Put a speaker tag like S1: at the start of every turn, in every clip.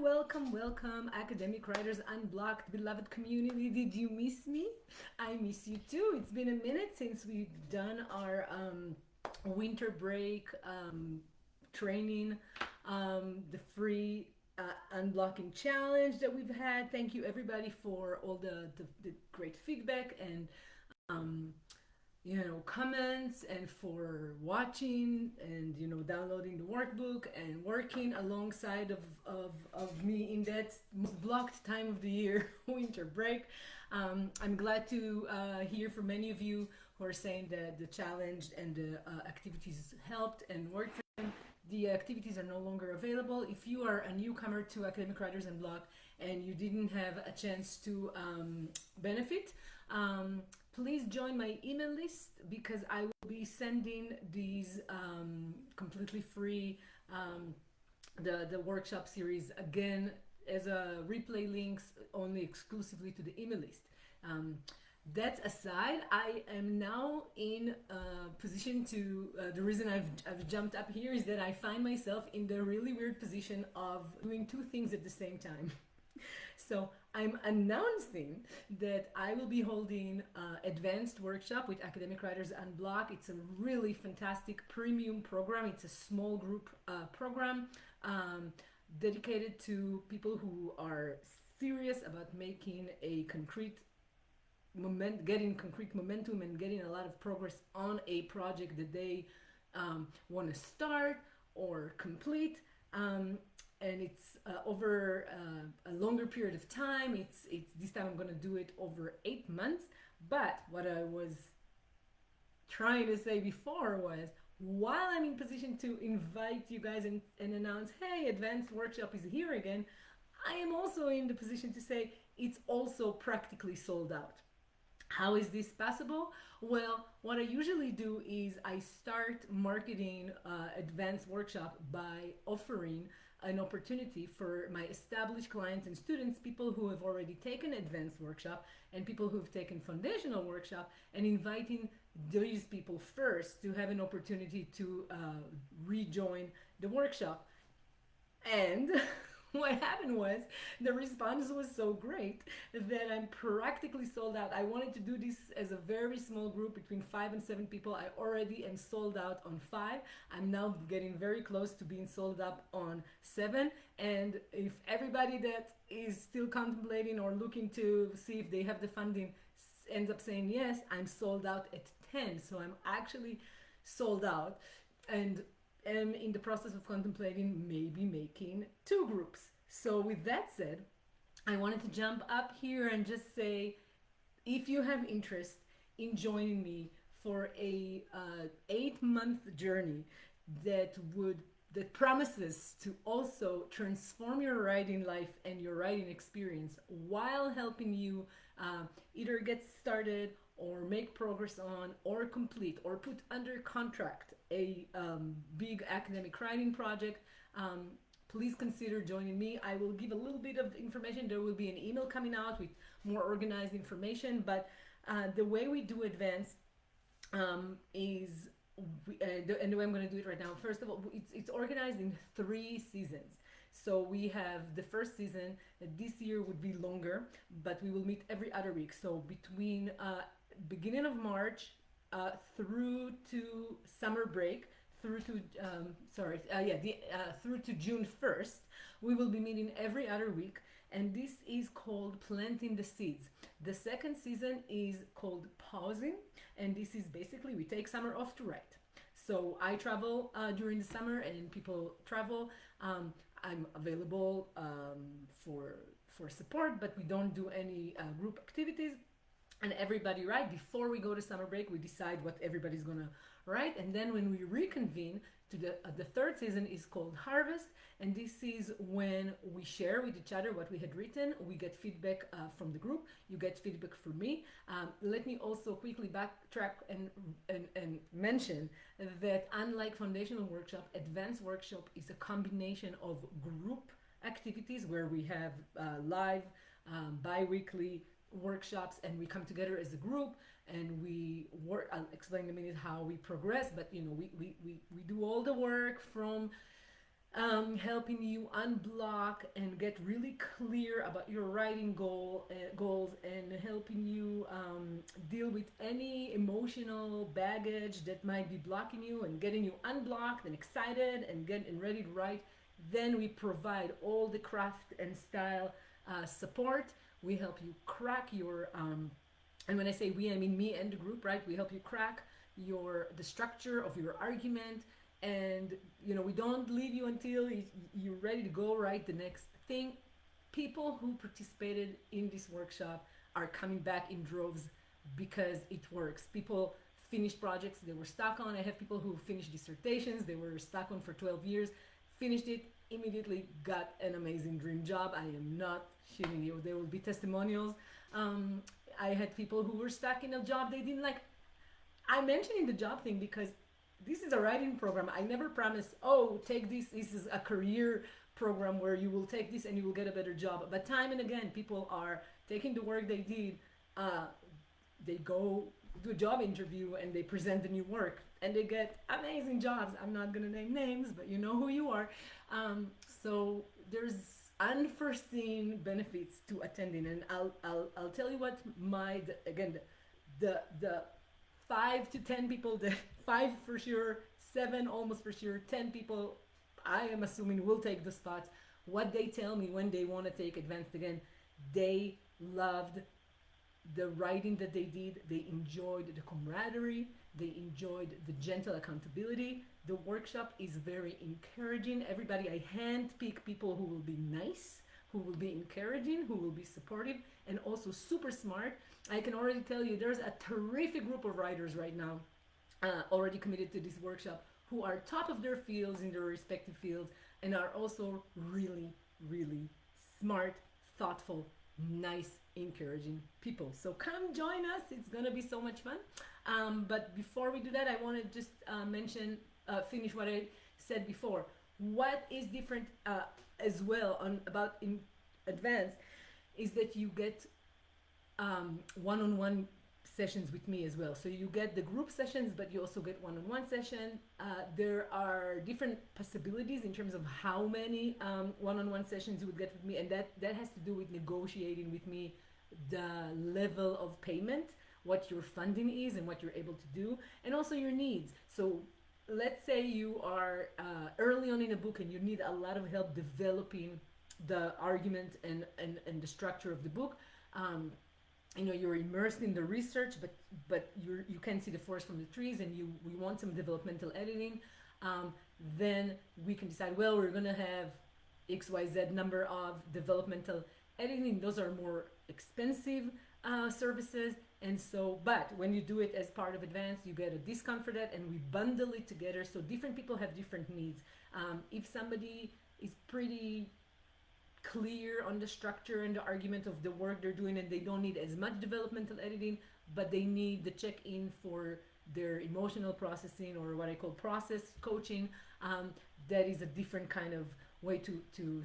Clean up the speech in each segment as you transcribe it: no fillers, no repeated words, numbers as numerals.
S1: welcome, Academic Writers Unblocked, beloved community. Did you miss me? I miss you too. It's been a minute since we've done our winter break training, the free unblocking challenge that we've had. Thank you, everybody, for all the great feedback and um, comments, and for watching and downloading the workbook and working alongside of me in that most blocked time of the year, winter break. I'm glad to hear from many of you who are saying that the challenge and the activities helped and worked for them. The activities are no longer available. If you are a newcomer to Academic Writers Unblock and you didn't have a chance to benefit, please join my email list, because I will be sending these completely free the workshop series again as a replay links, only exclusively to the email list. That aside, I am now in a position to, the reason I've jumped up here is that I find myself in the really weird position of doing two things at the same time. So I'm announcing that I will be holding advanced workshop with Academic Writers Unblock. It's a really fantastic premium program. It's a small group program dedicated to people who are serious about making a concrete getting concrete momentum and getting a lot of progress on a project that they want to start or complete. And it's over a longer period of time. It's this time I'm going to do it over 8 months. But what I was trying to say before was, while I'm in position to invite you guys and announce, hey, advanced workshop is here again, I am also in the position to say it's also practically sold out. How is this possible? Well, what I usually do is I start marketing advanced workshop by offering an opportunity for my established clients and students, people who have already taken advanced workshop and people who have taken foundational workshop, and inviting these people first to have an opportunity to rejoin the workshop. And what happened was, the response was so great that I'm practically sold out. I wanted to do this as a very small group between 5 and 7 people. I already am sold out on 5. I'm now getting very close to being sold up on 7. And if everybody that is still contemplating or looking to see if they have the funding ends up saying yes, I'm sold out at 10. So I'm actually sold out, and am in the process of contemplating maybe making 2 groups. So with that said, I wanted to jump up here and just say, if you have interest in joining me for a 8-month journey that promises to also transform your writing life and your writing experience, while helping you either get started or make progress on or complete or put under contract a big academic writing project, please consider joining me. I will give a little bit of information. There will be an email coming out with more organized information, but the way we do advanced is, and the way I'm going to do it right now, first of all, it's organized in 3 seasons. So we have the first season, this year would be longer, but we will meet every other week. So between beginning of March through to summer break, through to through to June 1st, we will be meeting every other week, and this is called Planting the Seeds. The second season is called Pausing, and this is basically, we take summer off to write. So I travel during the summer, and people travel. I'm available for support, but we don't do any group activities. And everybody write. Before we go to summer break, we decide what everybody's gonna write, and then when we reconvene to the third season is called Harvest, and this is when we share with each other what we had written. We get feedback from the group. You get feedback from me. Let me also quickly backtrack and mention that unlike foundational workshop, advanced workshop is a combination of group activities where we have live bi-weekly workshops, and we come together as a group and we work. I'll explain in a minute how we progress, but we do all the work from helping you unblock and get really clear about your writing goals, and helping you deal with any emotional baggage that might be blocking you, and getting you unblocked and excited and getting ready to write. Then we provide all the craft and style support. We help you crack your and when I say we, I mean me and the group, right? We help you crack the structure of your argument, and we don't leave you until you're ready to go write the next thing. People who participated in this workshop are coming back in droves because it works. People finish projects they were stuck on. I have people who finished dissertations they were stuck on for 12 years, finished it, immediately got an amazing dream job. I am not shitting you. There will be testimonials. I had people who were stuck in a job they didn't like. I'm mentioning the job thing because this is a writing program. I never promise, oh, take this. This is a career program where you will take this and you will get a better job. But time and again, people are taking the work they did. They go do a job interview and they present the new work and they get amazing jobs. I'm not going to name names, but you know who you are. So there's unforeseen benefits to attending, and I'll tell you what the 5 to 10 people, the 5 for sure, 7 almost for sure, 10 people I am assuming will take the spots. What they tell me when they want to take advanced again, they loved the writing that they did. They enjoyed the camaraderie. They enjoyed the gentle accountability. The workshop is very encouraging. Everybody, I handpick people who will be nice, who will be encouraging, who will be supportive, and also super smart. I can already tell you there's a terrific group of writers right now already committed to this workshop who are top of their fields in their respective fields and are also really, really smart, thoughtful, nice, encouraging people. So come join us. It's going to be so much fun. But before we do that, I want to just finish what I said before. What is different as well about in advance is that you get one-on-one sessions with me as well. So you get the group sessions, but you also get one-on-one session. There are different possibilities in terms of how many one-on-one sessions you would get with me, and that has to do with negotiating with me the level of payment, what your funding is and what you're able to do, and also your needs. So let's say you are early on in a book and you need a lot of help developing the argument and the structure of the book. You're immersed in the research, but you can't see the forest from the trees, and we want some developmental editing. Then we can decide, well, we're gonna have XYZ number of developmental editing. Those are more expensive services, and so, but when you do it as part of advanced, you get a discount for that, and we bundle it together. So different people have different needs. If somebody is pretty clear on the structure and the argument of the work they're doing, and they don't need as much developmental editing, but they need the check-in for their emotional processing, or what I call process coaching, that is a different kind of way to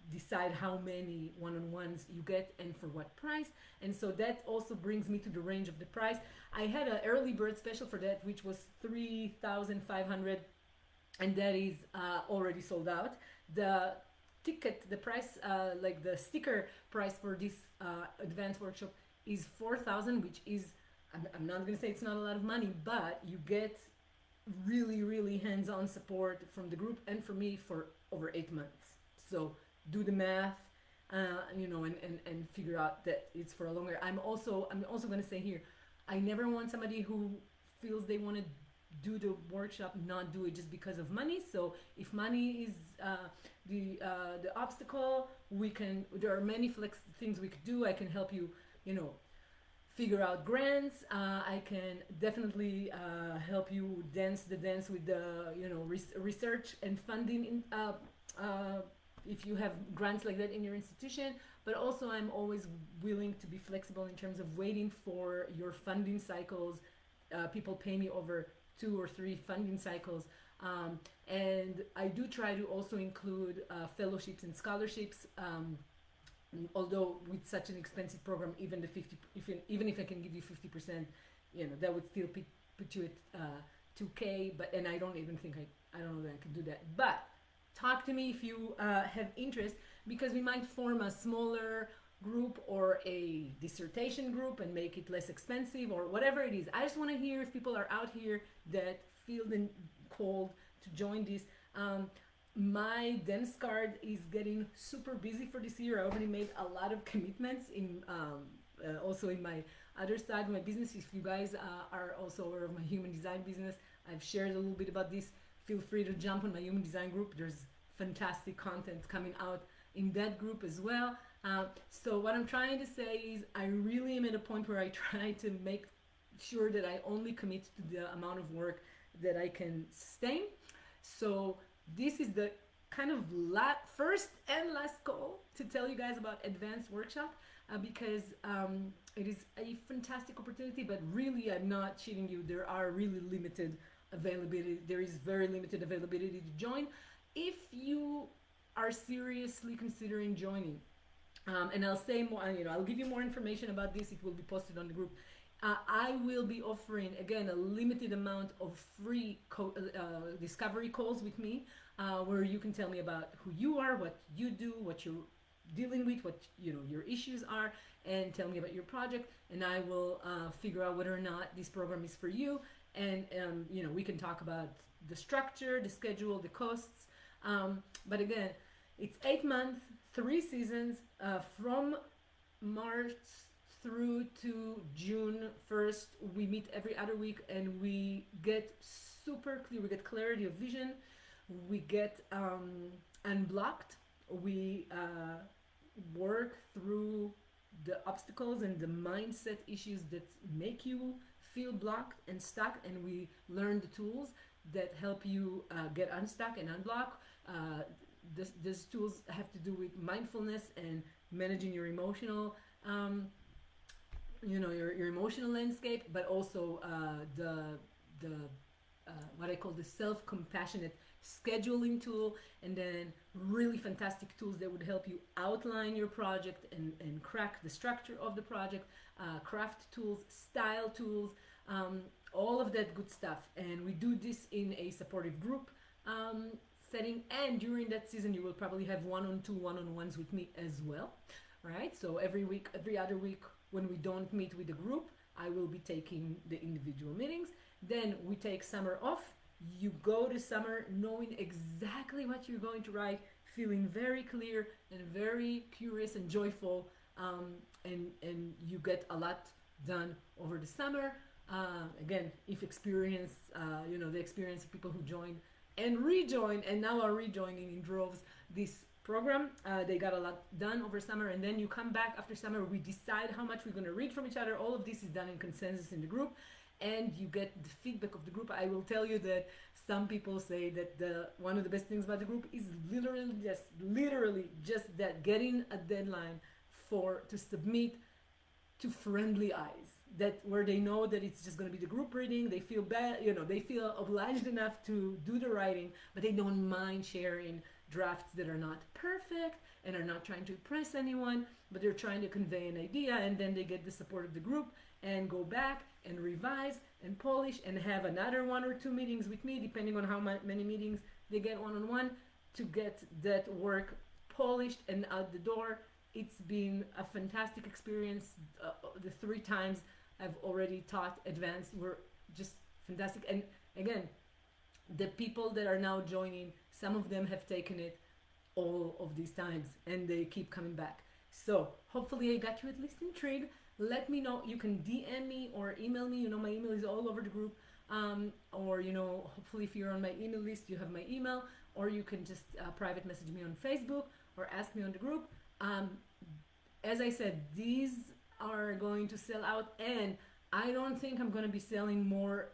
S1: decide how many one-on-ones you get and for what price. And so that also brings me to the range of the price. I had an early bird special for that, which was $3,500, and that is already sold out. The ticket, the price, like the sticker price for this advanced workshop is $4,000, which is, I'm not going to say it's not a lot of money, but you get really, really hands-on support from the group and from me for over 8 months. So do the math, and figure out that it's for a longer. I'm also going to say here, I never want somebody who feels they want to do the workshop not do it just because of money. So if money is the obstacle, there are many things we could do. I can help you, figure out grants. I can definitely help you dance the dance with the research and funding if you have grants like that in your institution. But also I'm always willing to be flexible in terms of waiting for your funding cycles. People pay me over 2 or 3 funding cycles, and I do try to also include fellowships and scholarships. Although with such an expensive program, even if I can give you 50%, that would still put you at $2K. And I don't even think I don't know that I can do that. But talk to me if you have interest, because we might form a smaller group or a dissertation group and make it less expensive or whatever it is. I just want to hear if people are out here that feel the called to join this. My dance card is getting super busy for this year. I already made a lot of commitments in also in my other side of my business. If you guys are also aware of my human design business, I've shared a little bit about this. Feel free to jump on my human design group. There's fantastic content coming out in that group as well. So what I'm trying to say is I really am at a point where I try to make sure that I only commit to the amount of work that I can sustain. So this is the kind of first and last call to tell you guys about advanced workshop, because it is a fantastic opportunity, but really I'm not cheating you. There are really limited availability. There is very limited availability to join. If you are seriously considering joining, and I'll say more, I'll give you more information about this. It will be posted on the group. I will be offering, again, a limited amount of free discovery calls with me, where you can tell me about who you are, what you do, what you're dealing with, what your issues are, and tell me about your project, and I will figure out whether or not this program is for you. And we can talk about the structure, the schedule, the costs. But again, it's 8 months, 3 seasons, from March through to June 1st. We meet every other week, and we get super clear. We get clarity of vision. We get unblocked. We work through the obstacles and the mindset issues that make you feel blocked and stuck, and we learn the tools that help you get unstuck and unblock. These tools have to do with mindfulness and managing your emotional your emotional landscape, but also the what I call the self-compassionate scheduling tool, and then really fantastic tools that would help you outline your project and crack the structure of the project, craft tools, style tools, all of that good stuff. And we do this in a supportive group setting, and during that season you will probably have one-on-ones with me as well. Right? So every week, every other week, when we don't meet with the group, I will be taking the individual meetings. Then we take summer off. You go to summer knowing exactly what you're going to write, feeling very clear and very curious and joyful, and you get a lot done over the summer. Again, if experience, the experience of people who join and rejoin and now are rejoining in droves this program, they got a lot done over summer, and then you come back after summer. We decide how much we're going to read from each other. All of this is done in consensus in the group, and you get the feedback of the group. I will tell you that some people say that one of the best things about the group is literally just that, getting a deadline to submit to friendly eyes, that where they know that it's just going to be the group reading. They feel bad, they feel obliged enough to do the writing, but they don't mind sharing drafts that are not perfect and are not trying to impress anyone, but they're trying to convey an idea, and then they get the support of the group and go back and revise and polish and have another 1 or 2 meetings with me, depending on how many meetings they get one-on-one, to get that work polished and out the door. It's been a fantastic experience. The 3 times I've already taught advanced were just fantastic. And again, the people that are now joining, some of them have taken it all of these times and they keep coming back. So hopefully I got you at least intrigued. Let me know. You can DM me or email me. My email is all over the group. Or hopefully if you're on my email list, you have my email, or you can just private message me on Facebook or ask me on the group. As I said, these are going to sell out, and I don't think I'm going to be selling more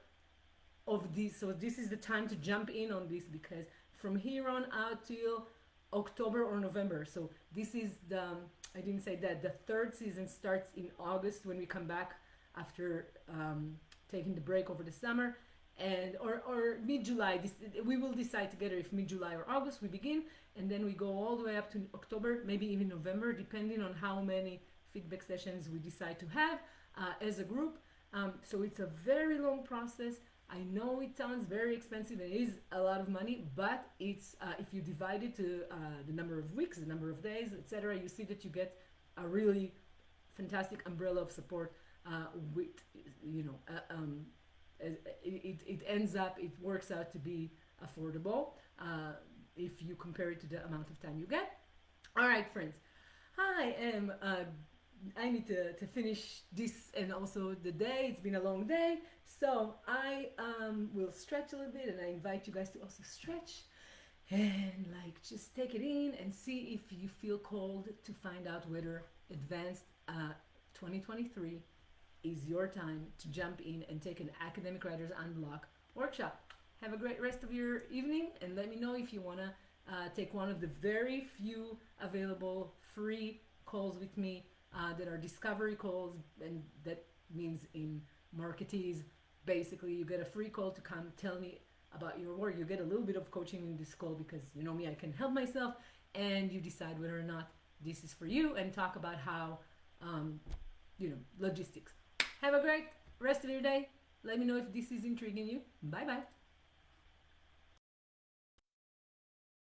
S1: of these. So this is the time to jump in on this, because from here on out till October or November. So this is I didn't say that, the 3rd season starts in August when we come back after taking the break over the summer, and or mid-July. We will decide together if mid-July or August we begin, and then we go all the way up to October, maybe even November, depending on how many feedback sessions we decide to have as a group. So it's a very long process. I know it sounds very expensive and it is a lot of money, but it's if you divide it to the number of weeks, the number of days, etc., you see that you get a really fantastic umbrella of support with, you know, it ends up, it works out to be affordable if you compare it to the amount of time you get. All right, friends, I need to finish this and also the day. It's been a long day. So I will stretch a little bit, and I invite you guys to also stretch and like just take it in and see if you feel called to find out whether advanced 2023 is your time to jump in and take an Academic Writers Unblock workshop. Have a great rest of your evening, and let me know if you want to take one of the very few available free calls with me that are discovery calls, and that means in marketees, basically you get a free call to come tell me about your work. You get a little bit of coaching in this call because you know me, I can help myself, and you decide whether or not this is for you and talk about how, you know, logistics. Have a great rest of your day. Let me know if this is intriguing you. Bye bye.